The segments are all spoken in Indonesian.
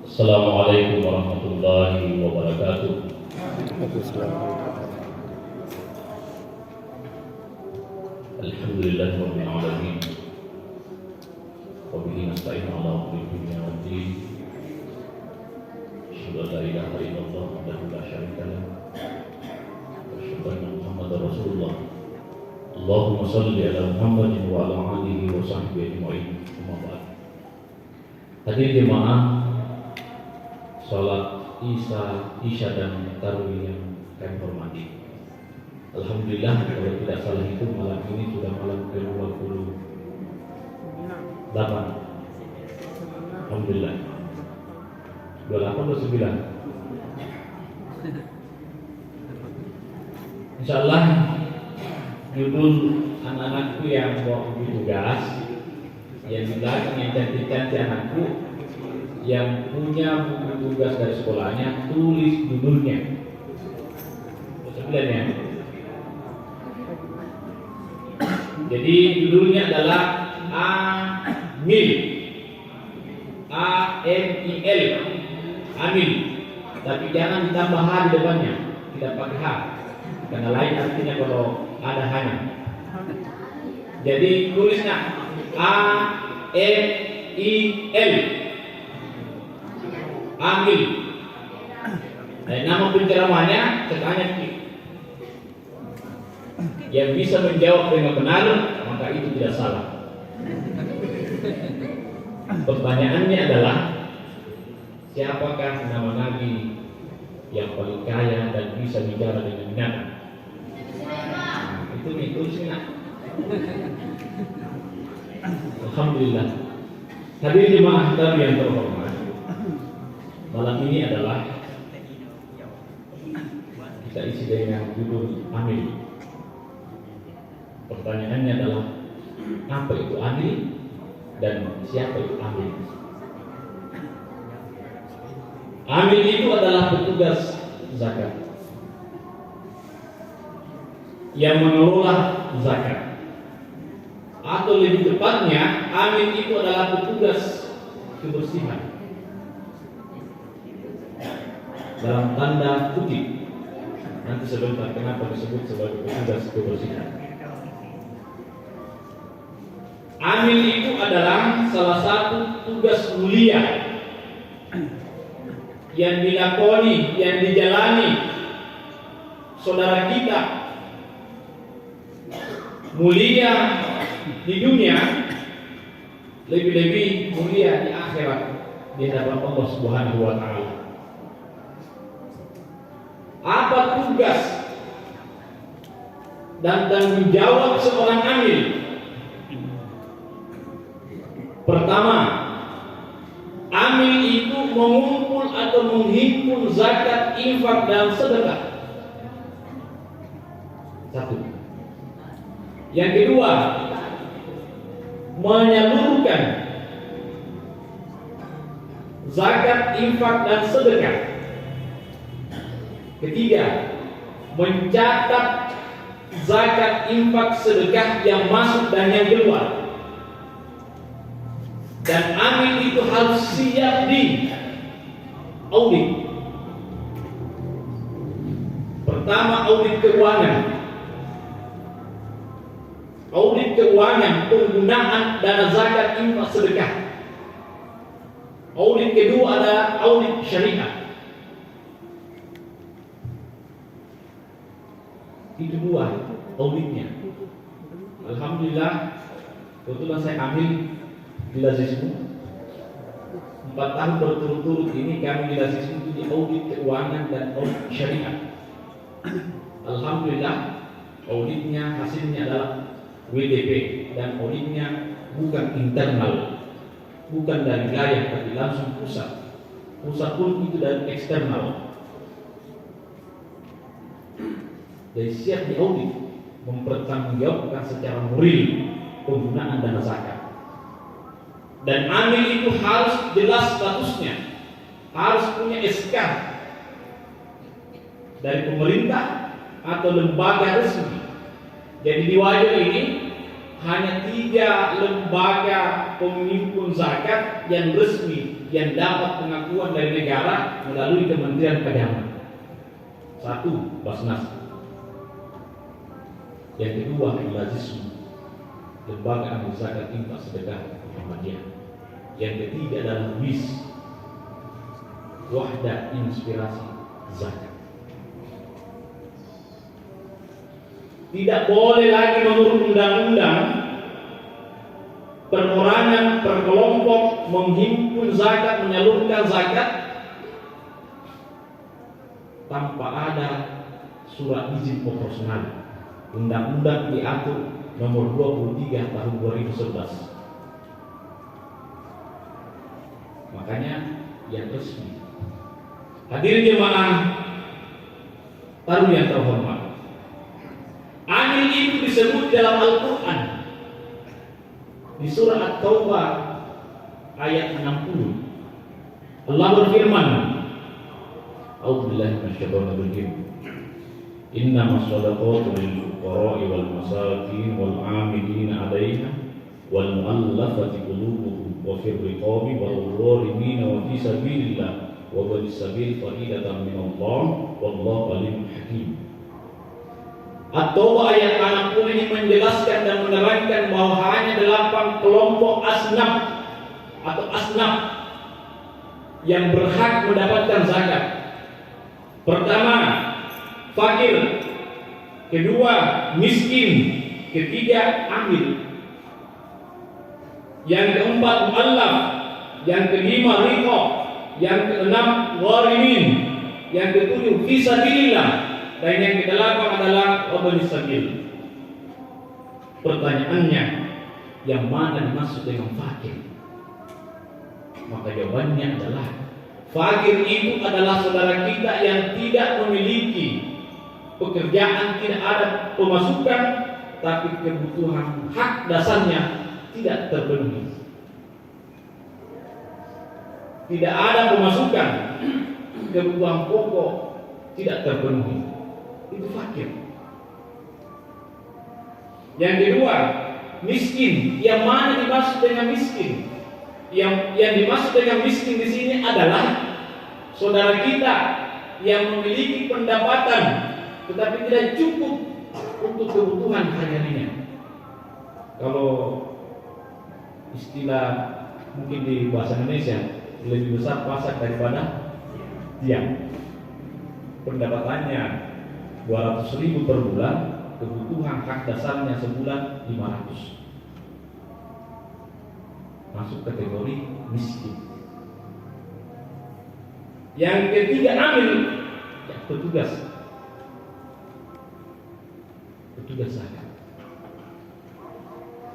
Assalamualaikum warahmatullahi wabarakatuh. Alhamdulillahirabbil alamin. Wa bihi nasta'inu ala umuri dunya waddin. Asyhadu an la ilaha illallah wahdahu la syarika lah. Wa asyhadu anna Muhammadar Rasulullah. Allahumma shalli ala Muhammadin wa ala alihi wa sahbihi ajma'in. Amma ba'd. Hadirin jemaah salat Isya dan Tarawih yang kami hormati. Alhamdulillah, kalau tidak salah itu malam ini sudah malam ke-28. Alhamdulillah. 28 atau 9? Insyaallah judul anak-anakku yang mau tugas, yang di belakang yang cantik-cantik anakku yang punya buku tugas dari sekolahnya, tulis judulnya. 9 ya. Jadi judulnya adalah Amil, A-M-I-L, Amil. Tapi jangan ditambah H di depannya, tidak pakai H, karena lain artinya kalau ada hanya. Jadi tulisnya A-M-I-L, Amil. Nama penceramahnya katanya yang bisa menjawab dengan benar, maka itu tidak salah. Pertanyaannya adalah, siapakah nama Nabi yang paling kaya dan bisa bicara dengan binatang? Itu nih tulisnya. Alhamdulillah. Hadirin jemaah yang terhormat, malam ini adalah kita isi dengan judul Amil. Pertanyaannya adalah, apa itu Amil dan siapa itu Amil? Amil itu adalah petugas zakat yang mengelola zakat, atau lebih tepatnya Amil itu adalah petugas kebersihan dalam tanda kutip. Nanti sebentar kenapa disebut sebagai petugas kebersihan. Amil itu adalah salah satu tugas mulia yang dilakoni, yang dijalani saudara kita mulia di dunia, lebih-lebih mulia di akhirat di hadapan Allah Subhanahu wa taala. Apa tugas dan tanggung jawab seorang amil? Pertama, amil itu mengumpul atau menghimpun zakat, infak dan sedekah. Satu. Yang kedua, menyalurkan zakat, infak dan sedekah. Ketiga, mencatat zakat, infak, sedekah yang masuk dan yang keluar. Dan amil itu harus siap di audit. Pertama, audit keuangan. Audit keuangan penggunaan dana zakat, infak, sedekah. Audit kedua adalah audit syariah. Itu dua auditnya. Alhamdulillah, kebetulan saya ambil di Lazismu 4 tahun berturut-turut ini. Kami di Lazismu itu di audit keuangan dan audit syariah. Alhamdulillah, auditnya hasilnya adalah WDP, dan auditnya bukan internal, bukan dari wilayah, tapi langsung pusat. Pusat pun itu dari eksternal. Jadi siap di audit, mempertanggungjawabkan secara moral penggunaan dana zakat. Dan amil itu harus jelas statusnya, harus punya SK dari pemerintah atau lembaga resmi. Jadi di wajib ini hanya 3 lembaga penghimpun zakat yang resmi yang dapat pengakuan dari negara melalui Kementerian Agama. 1. Basnas. Yang kedua, Ilazismu, lembaga amil zakat infak sedekah Muhammadiyah. Yang ketiga adalah WIS, Wahda Inspirasi Zakat. Tidak boleh lagi menurut undang-undang perorangan per kelompok menghimpun zakat, menyalurkan zakat tanpa ada surat izin operasional. Undang-undang diatur nomor 23 tahun 2011. Makanya yang resmi. Hadirin jemaah taruh yang terhormat. Amil itu disebut dalam Al-Quran di surah At-Taubah ayat 60. Allah berfirman, A'udzubillahi minasyaitonir rajim. Innamas shadaqatu lil fuqara'i wal masakin wal 'amilina 'alaiha wal mu'allafati qulubuhum wa fir riqabi wal gharimin wa fi sabilillah wa ibnis sabil fariidatan minallah wallahu alimul hakim. At-Taubah ayat 60 ini menjelaskan dan menerangkan bahwa hanya 8 kelompok asnaf atau asnaf yang berhak mendapatkan zakat. Pertama, fakir. Kedua, miskin. Ketiga, amil. Yang keempat, mu'allaf. Yang kelima, riqab. Yang keenam, gharimin. Yang ketujuh, fisabilillah. Dan yang kedelapan adalah ibnis sabil. Pertanyaannya, yang mana dimaksud dengan fakir? Maka jawabannya adalah fakir itu adalah saudara kita yang tidak memiliki pekerjaan, tidak ada pemasukan, tapi kebutuhan hak dasarnya tidak terpenuhi. Tidak ada pemasukan, kebutuhan pokok tidak terpenuhi. Itu fakir. Yang kedua, miskin. Yang mana dimaksud dengan miskin? Yang dimaksud dengan miskin di sini adalah saudara kita yang memiliki pendapatan tetapi tidak cukup untuk kebutuhan hariannya. Kalau istilah mungkin di bahasa Indonesia, lebih besar pasak daripada tiang. Pendapatannya 200.000 per bulan, kebutuhan hak dasarnya sebulan 500. Masuk kategori miskin. Yang ketiga, amil, ya, petugas zakat.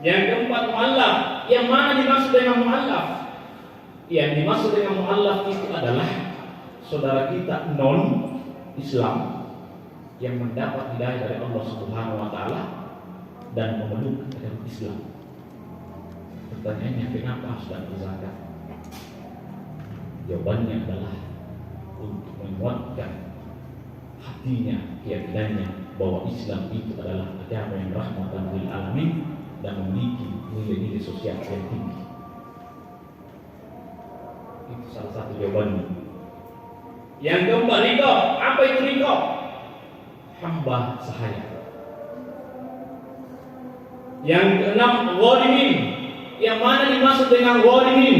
Yang keempat, mu'allaf. Yang mana dimaksud dengan mu'allaf? Yang dimaksud dengan mu'allaf itu adalah saudara kita non Islam yang mendapat hidayah dari Allah Subhanahu wa taala dan memeluk agama Islam. Pertanyaannya, kenapa harus dapat zakat? Jawabannya adalah untuk menguatkan hatinya, keyakinannya bahwa Islam itu adalah agama yang rahmatan lil alamin dan memiliki nilai-nilai sosial yang tinggi. Itu salah satu jawabannya. Yang keempat, ridho. Apa itu ridho? Hamba sahaya. Yang keenam, gharimin. Yang mana dimaksud dengan gharimin?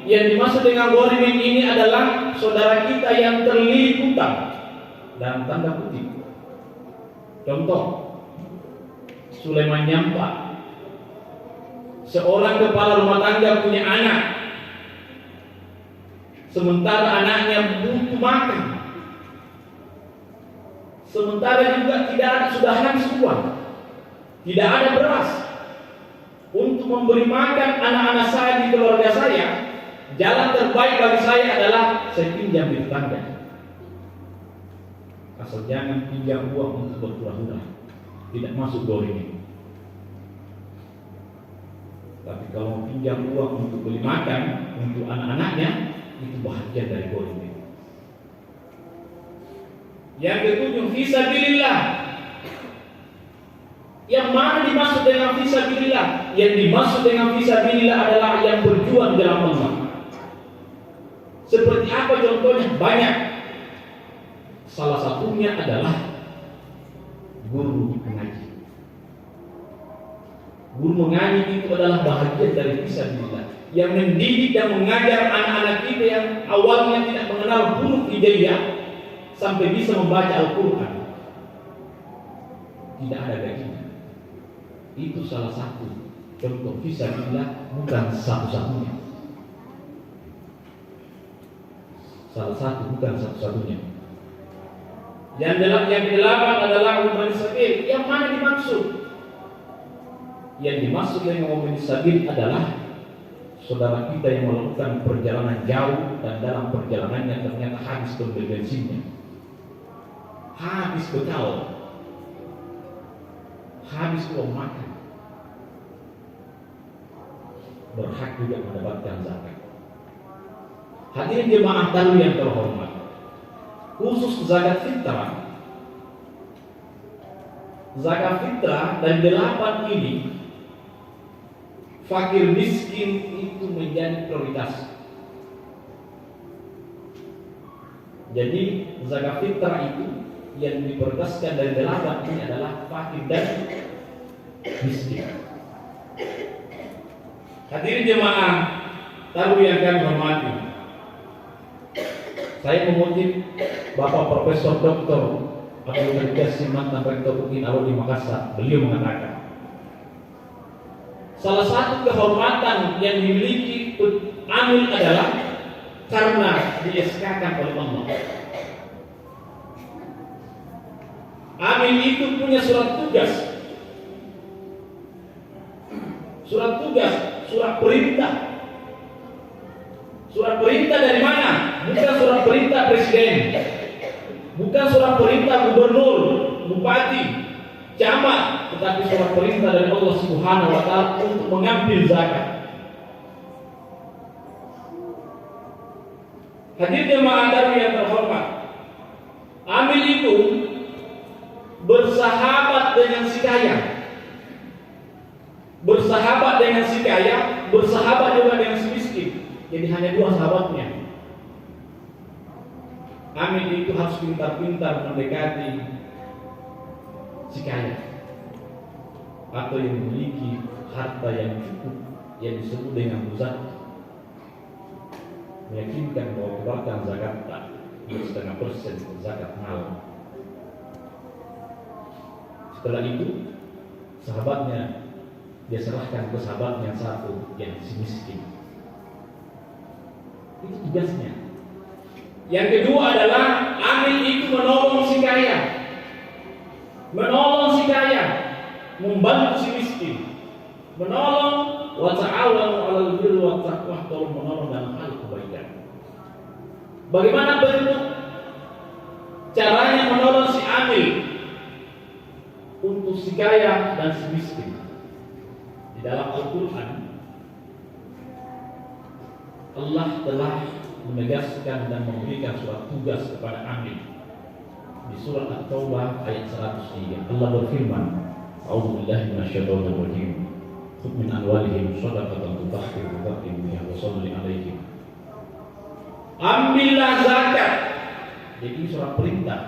Yang dimaksud dengan gharimin ini adalah saudara kita yang terlilit hutang dalam tanda kutip. Contoh, Sulaiman Nyampa, seorang kepala rumah tangga punya anak, sementara anaknya butuh makan, sementara juga tidak ada, sudah habis uang, tidak ada beras untuk memberi makan anak-anak saya di keluarga saya. Jalan terbaik bagi saya adalah saya pinjam di tetangga. Asal jangan pinjam uang untuk berpura-pura, tidak masuk gharimin. Tapi kalau pinjam uang untuk beli makan untuk anak-anaknya, itu bahagian dari gharimin. Yang ketujuh, fisabilillah. Yang mana dimaksud dengan fisabilillah? Yang dimaksud dengan fisabilillah adalah yang berjuang dalam Allah. Seperti apa contohnya? Banyak. Salah satunya adalah guru mengaji. Guru mengaji itu adalah bahagian dari fisabilillah, yang mendidik dan mengajar anak-anak kita yang awalnya tidak mengenal huruf hijaiyah sampai bisa membaca Al-Quran. Tidak ada gajinya. Itu salah satu contoh fisabilillah, bukan satu-satunya. Salah satu, bukan satu-satunya. Yang kedelapan adalah umman sabil. Yang mana dimaksud? Yang dimaksud dengan umman sabil adalah saudara kita yang melakukan perjalanan jauh dan dalam perjalanannya ternyata habis pembeli bensinnya, habis bekal, habis uang makan, berhak juga mendapatkan zakat. Hadirin jemaah tahu yang terhormat, khusus zakat fitrah. Zakat fitrah dan 8 ini, fakir miskin itu menjadi prioritas. Jadi zakat fitrah itu yang diprioritaskan dari 8 ini adalah fakir dan miskin. Hadirin jemaah tahu yang kami hormati, saya mengutip Bapak Profesor Dr. Abdul Qasim mantan Rektor UIN Awal di Makassar. Beliau mengatakan, salah satu kehormatan yang dimiliki amil adalah karena di-SK-kan oleh Allah. Amil itu punya surat tugas. Surat tugas, surat perintah. Surat perintah dari mana? Bukan surat perintah presiden, bukan surat perintah gubernur, bupati, camat, tetapi surat perintah dari Allah Subhanahu wa Ta'ala untuk mengambil zakat. Hadir jemaah yang terhormat, amil itu bersahabat dengan si kaya, bersahabat dengan si kaya, bersahabat juga dengan si miskin. Jadi hanya 2 sahabatnya. Amil itu harus pintar-pintar mendekati si kaya atau yang memiliki harta yang cukup, yang disebut dengan zakat. Meyakinkan bahwa keluarkan zakat tak 2,5% zakat mal. Setelah itu sahabatnya dia serahkan ke sahabatnya yang satu, yang si miskin. Itu tugasnya. Yang kedua adalah amil itu menolong si kaya, menolong si kaya, membantu si miskin, menolong wa ta'awanu 'alal birri wat taqwa, tolong menolong dalam hal kebaikan. Bagaimana bentuk caranya menolong si amil untuk si kaya dan si miskin? Di dalam Al-Quran Allah telah menegaskan dan memberikan surat tugas kepada amil. Di surat At-Taubah ayat 103 Allah berfirman, A'udzubillahi minasyaitonir rajim. Khudh min amwalihim shadaqatan tutahhiruhum biha wa shalli 'alaihim. Ambillah zakat. Jadi ini surat perintah.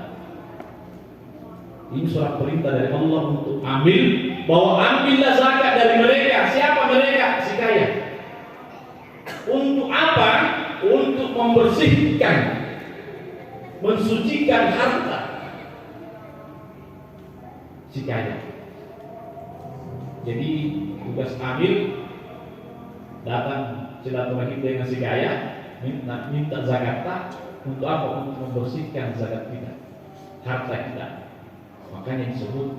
Ini surat perintah dari Allah untuk ambil, bahwa ambillah zakat dari mereka. Siapa mereka? Si kaya. Untuk apa? Untuk membersihkan, mensucikan harta si kaya. Jadi tugas amil datang silaturahim dengan si kaya, minta zakat untuk apa? Untuk membersihkan zakat kita, harta kita. Makanya disebut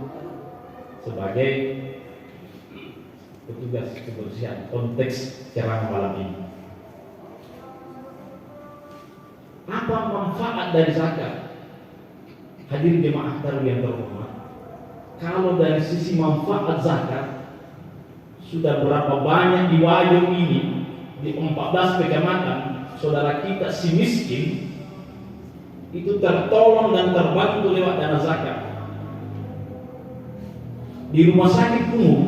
sebagai petugas kebersihan. Konteks ceramah malam ini, apa manfaat dari zakat? Hadirin jemaah yang terhormat, kalau dari sisi manfaat zakat, sudah berapa banyak di Wajong ini, di 14 kecamatan, saudara kita si miskin itu tertolong dan terbantu lewat dana zakat. di rumah sakit umum,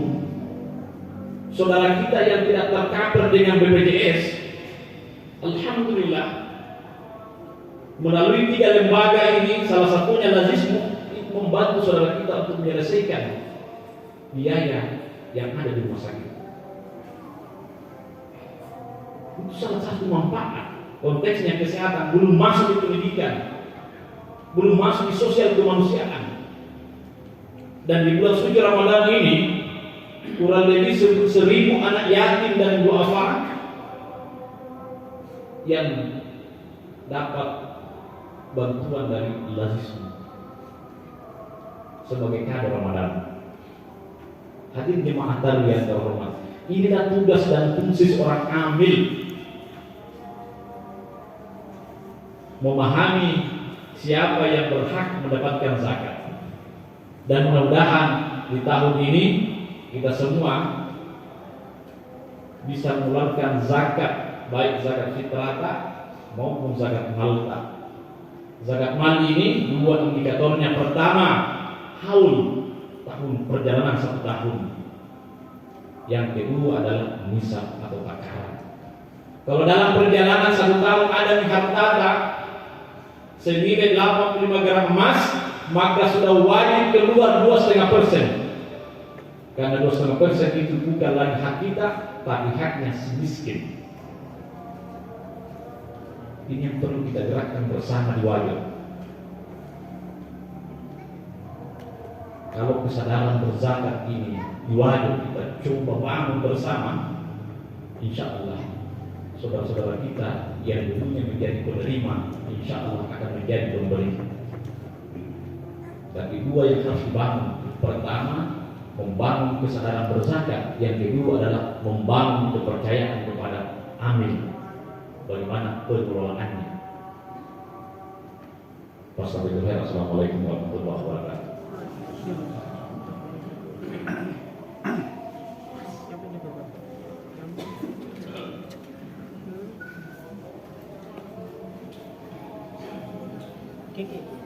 saudara kita yang tidak tercover dengan BPJS, alhamdulillah, melalui 3 lembaga ini, salah satunya Lazismu, membantu saudara kita untuk menyelesaikan biaya yang ada di rumah sakit. Itu salah satu manfaat. Konteksnya kesehatan, belum masuk di pendidikan, belum masuk di sosial kemanusiaan. Dan di bulan suci Ramadan ini, kurang lebih 1.000 anak yatim dan duafa yang dapat bantuan dari Lazismu sebagai kado Ramadan. Hadirin jemaah yang terhormat, inilah tugas dan fungsi seorang amil, memahami siapa yang berhak mendapatkan zakat. Dan mudah-mudahan di tahun ini kita semua bisa mengeluarkan zakat, baik zakat fitrah maupun zakat malta. Zakat mal ini 2 indikatornya. Pertama, haul, tahun perjalanan 1 tahun. Yang kedua adalah nisab atau takaran. Kalau dalam perjalanan 1 tahun ada harta senilai 85 gram emas, maka sudah wajib keluar 2,5%. Karena 2,5% itu bukan lagi hak kita, tapi haknya si miskin. Ini yang perlu kita gerakkan bersama di wajib. Kalau kesadaran berzakat ini di wajib kita coba bangun bersama, insya Allah saudara-saudara kita yang dulunya menjadi penerima, insya Allah akan menjadi pemberi. Tapi 2 yang harus dibangun. Pertama, membangun kesadaran berzakat. Yang kedua adalah membangun kepercayaan kepada amil, bagaimana pengelolaannya. Wassalamualaikum warahmatullahi wabarakatuh. Okay.